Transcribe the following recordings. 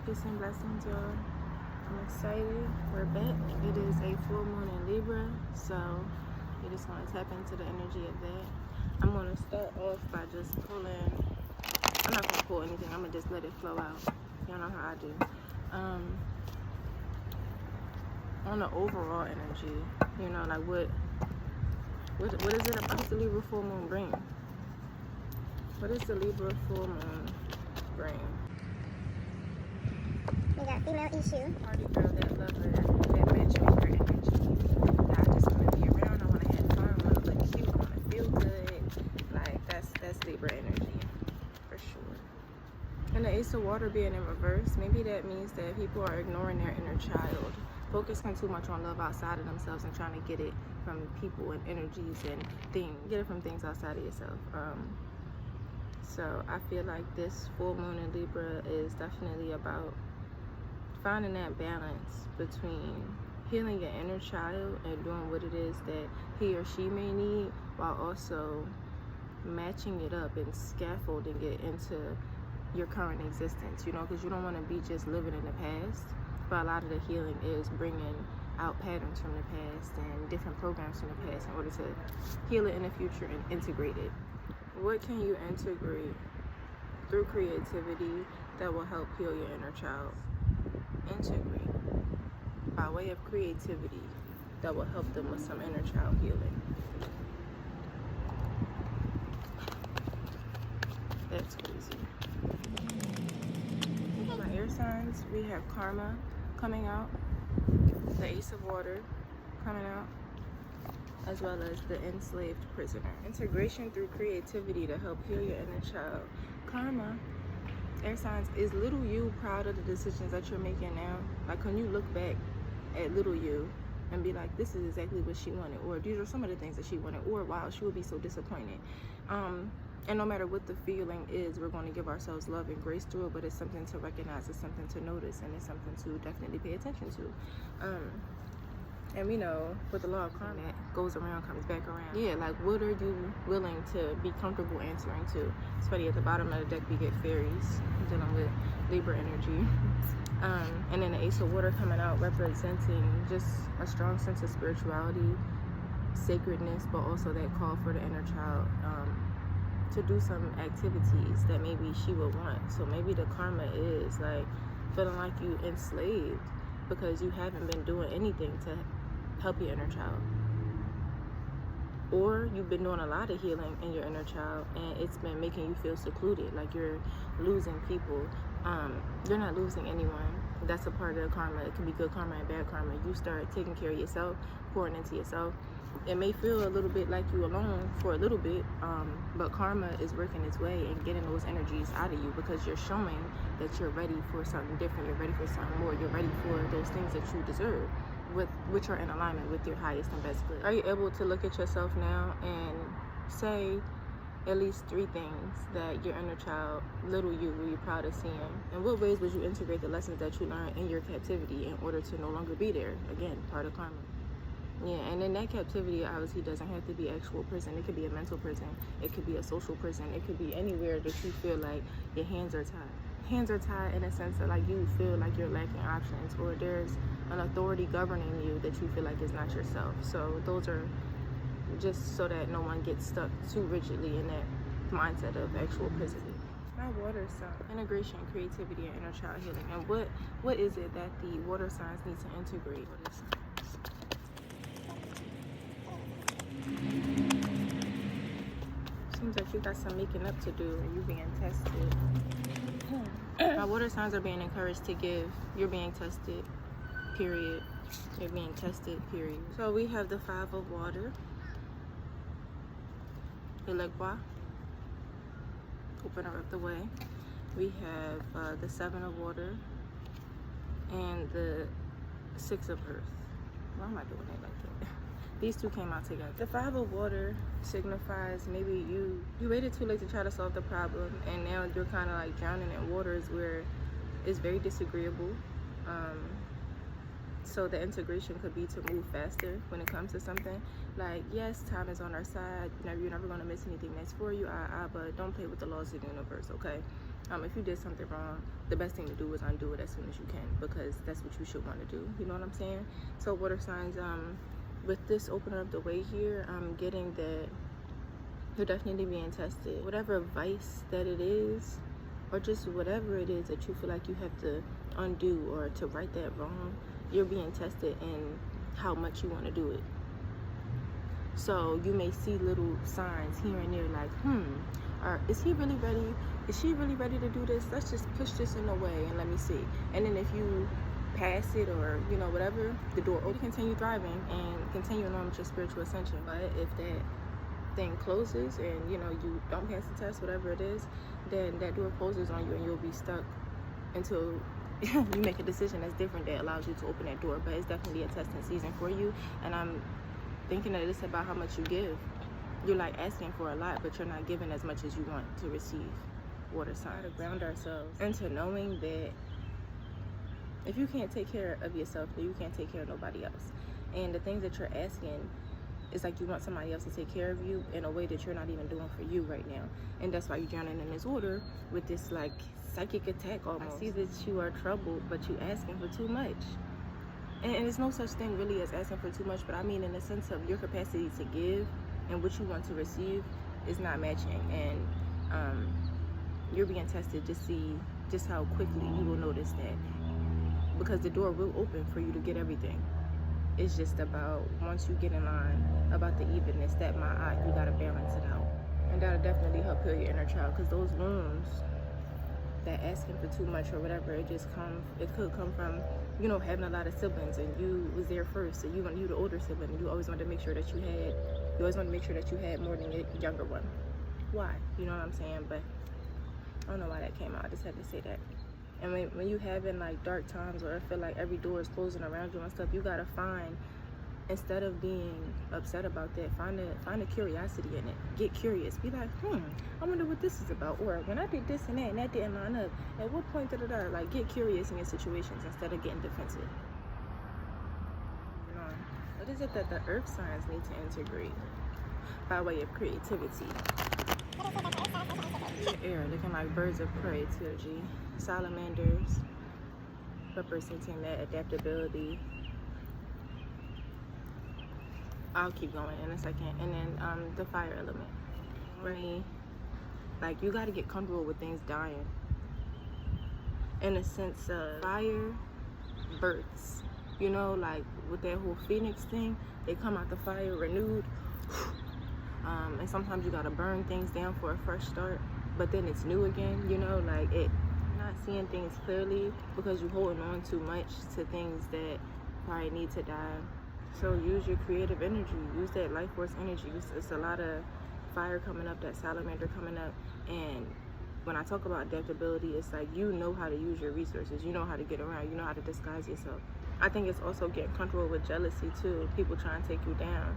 Peace and blessings, y'all. I'm excited. We're back. It is a full moon in Libra, so you just want to tap into the energy of that. I'm going to start off by just pulling. I'm not going to pull anything. I'm going to just let it flow out. Y'all know how I do. On the overall energy, you know, like what is it about the Libra full moon bring? What does the Libra full moon bring? We got female issue. Party girl, that lover, that matchmaker energy. That I just want to be around. I want to have fun. I want to look cute. I want to feel good. Like that's Libra energy for sure. And the Ace of Water being in reverse, maybe that means that people are ignoring their inner child, focusing too much on love outside of themselves and trying to get it from people and energies and things. Get it from things outside of yourself. So I feel like this full moon in Libra is definitely about finding that balance between healing your inner child and doing what it is that he or she may need, while also matching it up and scaffolding it into your current existence, you know, because you don't want to be just living in the past. But a lot of the healing is bringing out patterns from the past and different programs from the past in order to heal it in the future and integrate it. What can you integrate through creativity that will help heal your inner child? Integrate by way of creativity that will help them with some inner child healing. That's crazy. My air signs, we have karma coming out, the Ace of Water coming out, as well as the enslaved prisoner. Integration through creativity to help heal your inner child. Karma, air signs, is little you proud of the decisions that you're making now? Like, can you look back at little you and be like, this is exactly what she wanted, or these are some of the things that she wanted, or wow, she would be so disappointed. And no matter what the feeling is, we're going to give ourselves love and grace through it, but it's something to recognize, it's something to notice, and it's something to definitely pay attention to. And we know with the law of karma, that goes around, comes back around. Yeah, like what are you willing to be comfortable answering to? It's funny, at the bottom of the deck we get fairies, dealing with Libra energy. And then the Ace of Water coming out, representing just a strong sense of spirituality, sacredness, but also that call for the inner child to do some activities that maybe she would want. So maybe the karma is like feeling like you enslaved because you haven't been doing anything to help your inner child, or you've been doing a lot of healing in your inner child and it's been making you feel secluded, like you're losing people. You're not losing anyone. That's a part of the karma. It can be good karma and bad karma. You start taking care of yourself, pouring into yourself. It may feel a little bit like you alone for a little bit, but karma is working its way and getting those energies out of you because you're showing that you're ready for something different, you're ready for something more, you're ready for those things that you deserve, which are in alignment with your highest and best good. Are you able to look at yourself now and say at least 3 things that your inner child, little you, were you proud of seeing? In what ways would you integrate the lessons that you learned in your captivity in order to no longer be there? Again, part of karma. Yeah, and in that captivity, obviously, doesn't have to be actual prison. It could be a mental prison. It could be a social prison. It could be anywhere that you feel like your hands are tied. Hands are tied in a sense that like you feel like you're lacking options, or there's an authority governing you that you feel like is not yourself. So those are just so that no one gets stuck too rigidly in that mindset of actual prison. My water sign, integration, creativity, and inner child healing. And what is it that the water signs need to integrate? Seems like you got some making up to do and you're being tested. My water signs are being encouraged to give. You're being tested, period. You're being tested, period. So we have the 5 of water. Libra. Open her up the way. We have the 7 of water and the 6 of earth. Why am I doing it like that? These two came out together. The 5 of water signifies maybe you waited too late to try to solve the problem, and now you're kind of like drowning in waters where it's very disagreeable. So the integration could be to move faster when it comes to something. Like, yes, time is on our side. You're never going to miss anything that's for you, but don't play with the laws of the universe, okay? If you did something wrong, the best thing to do is undo it as soon as you can, because that's what you should want to do. You know what I'm saying? So water signs, with this opener of the way here, I'm getting that you're definitely being tested. Whatever vice that it is, or just whatever it is that you feel like you have to undo or to right that wrong, you're being tested in how much you want to do it. So you may see little signs here and there like, or is he really ready? Is she really ready to do this? Let's just push this in the way and let me see. And then if you pass it, or you know, whatever, the door open, continue thriving and continue on with your spiritual ascension. But if that thing closes and you know you don't pass the test, whatever it is, then that door closes on you and you'll be stuck until you make a decision that's different that allows you to open that door. But it's definitely a testing season for you, and I'm thinking that it's about how much you give. You're like asking for a lot, but you're not giving as much as you want to receive. Water sign. To ground ourselves into knowing that if you can't take care of yourself, then you can't take care of nobody else. And the things that you're asking, it's like you want somebody else to take care of you in a way that you're not even doing for you right now. And that's why you're drowning in this water with this like psychic attack almost. I see that you are troubled, but you asking for too much. And there's no such thing really as asking for too much, but I mean in the sense of your capacity to give and what you want to receive is not matching. And you're being tested to see just how quickly you will notice that. Because the door will open for you to get everything. It's just about, once you get in line, about the evenness, that my eye, you gotta balance it out. And that'll definitely help heal your inner child, because those wounds, that asking for too much or whatever, it could come from, you know, having a lot of siblings and you was there first, so you the older sibling, and you always wanted to make sure that you had more than your younger one. Why? You know what I'm saying? But I don't know why that came out. I just had to say that. And when you having like dark times where I feel like every door is closing around you and stuff, you gotta find, instead of being upset about that, find a curiosity in it. Get curious. Be like, I wonder what this is about. Or when I did this and that didn't line up, at what point did it? Like, get curious in your situations instead of getting defensive. What is it that the earth signs need to integrate by way of creativity? Air, looking like birds of prey, energy. Salamanders, representing that adaptability. I'll keep going in a second. And then the fire element. Really, like, you got to get comfortable with things dying. In a sense of fire births. You know, like with that whole phoenix thing, they come out the fire renewed. And sometimes you got to burn things down for a fresh start. But then it's new again, you know, like not seeing things clearly because you're holding on too much to things that probably need to die. So use your creative energy, use that life force energy. It's a lot of fire coming up, that salamander coming up. And when I talk about adaptability, it's like you know how to use your resources, you know how to get around, you know how to disguise yourself. I think it's also getting comfortable with jealousy too, people trying to take you down.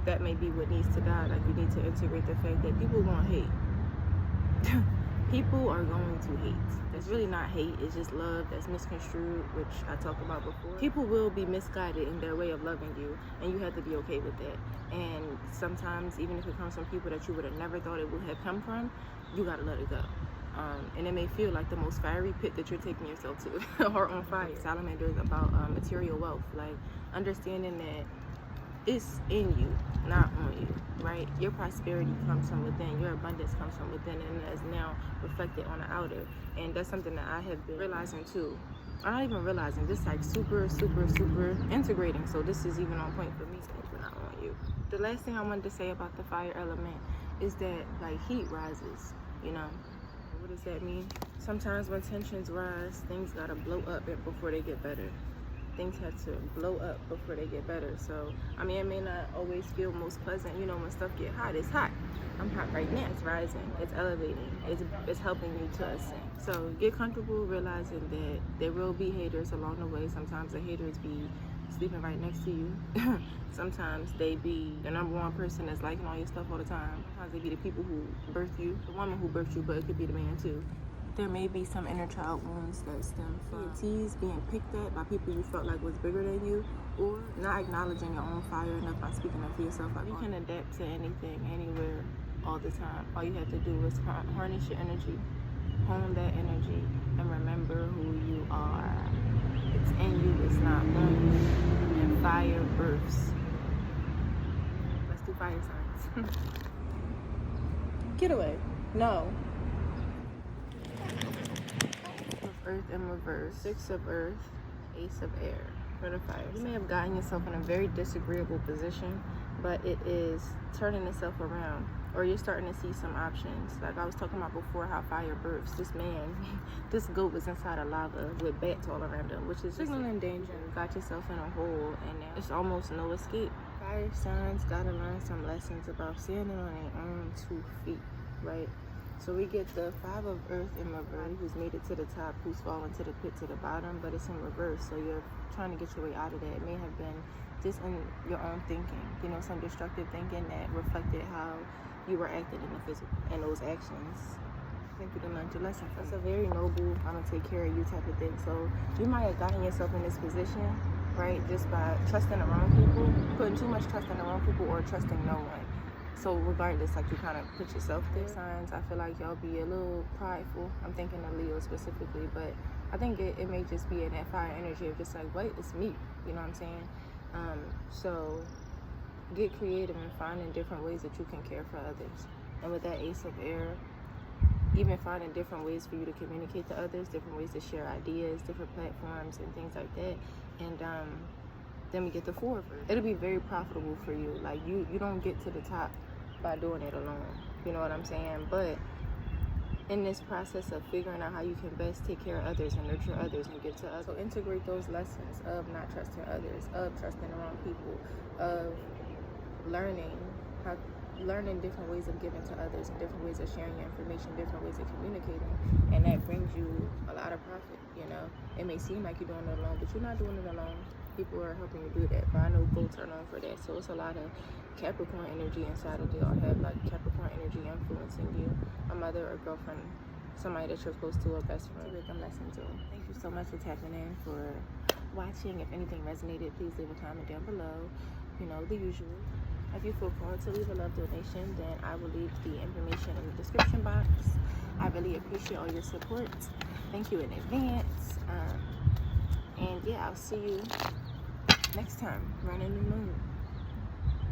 That may be what needs to die. Like, you need to integrate the fact that people won't hate. People are going to hate. That's really not hate, it's just love that's misconstrued, which I talked about before. People will be misguided in their way of loving you, and you have to be okay with that. And sometimes, even if it comes from people that you would have never thought it would have come from, you gotta let it go. And it may feel like the most fiery pit that you're taking yourself to, or on fire. Salamander is about material wealth, like understanding that it's in you, not on you, right? Your prosperity comes from within, your abundance comes from within, and is now reflected on the outer. And that's something that I have been realizing too. I'm not even realizing, just like super integrating. So this is even on point for me, so not on you. The last thing I wanted to say about the fire element is that, like, heat rises, you know? What does that mean? Sometimes when tensions rise, things gotta blow up before they get better. Things have to blow up before they get better. So, I mean, it may not always feel most pleasant. You know, when stuff get hot, it's hot. I'm hot right now. It's rising. It's elevating. It's helping you to ascend. So get comfortable realizing that there will be haters along the way. Sometimes the haters be sleeping right next to you. Sometimes they be the number one person that's liking all your stuff all the time. Sometimes they be the people who birthed you, the woman who birthed you, but it could be the man too. There may be some inner child wounds that stem from teased, being picked at by people you felt like was bigger than you, or not acknowledging your own fire enough by speaking up for yourself. Like, you can adapt to anything, anywhere, all the time. All you have to do is harness your energy hone that energy and remember who you are. It's in you, it's not on you. And fire births. Let's do fire signs. Get away. No. Of earth in reverse. 6 of earth, ace of air. For the fire. You may have gotten yourself in a very disagreeable position, but it is turning itself around. Or you're starting to see some options. Like I was talking about before, how fire births. This man, this goat was inside of lava with bats all around him, which is signaling danger. You got yourself in a hole, and now it's almost no escape. Fire signs gotta learn some lessons about standing on their own 2 feet, right? So we get the 5 of earth in reverse, who's made it to the top, who's fallen to the pit to the bottom, but it's in reverse. So you're trying to get your way out of that. It may have been just in your own thinking, you know, some destructive thinking that reflected how you were acting in the physical and those actions. I think you done learned your lesson. That's a very noble, I'm gonna take care of you type of thing. So you might have gotten yourself in this position, right, just by trusting the wrong people, putting too much trust in the wrong people, or trusting no one. So regardless, like, you kind of put yourself there. Signs, I feel like y'all be a little prideful. I'm thinking of Leo specifically, but I think it may just be in that fire energy of just like, wait, it's me. You know what I'm saying? So get creative and finding different ways that you can care for others. And with that ace of air, even finding different ways for you to communicate to others, different ways to share ideas, different platforms and things like that. And then we get the 4 of earth. It'll be very profitable for you. Like you don't get to the top by doing it alone. You know what I'm saying? But in this process of figuring out how you can best take care of others and nurture others and give to others. So integrate those lessons of not trusting others, of trusting the wrong people, of learning different ways of giving to others and different ways of sharing your information, different ways of communicating, and that brings you a lot of profit. You know, it may seem like you're doing it alone, but you're not doing it alone. People are helping you do that, but I know goats are known for that. So it's a lot of Capricorn energy inside of you. Y'all have like Capricorn energy influencing you, a mother or girlfriend, somebody that you're close to, a best friend. Make them listen to. Thank you so much for tapping in, for watching. If anything resonated, please leave a comment down below. You know, the usual. If you feel called to leave a love donation, then I will leave the information in the description box. I really appreciate all your support. Thank you in advance. And yeah, I'll see you next time. Run a new moon.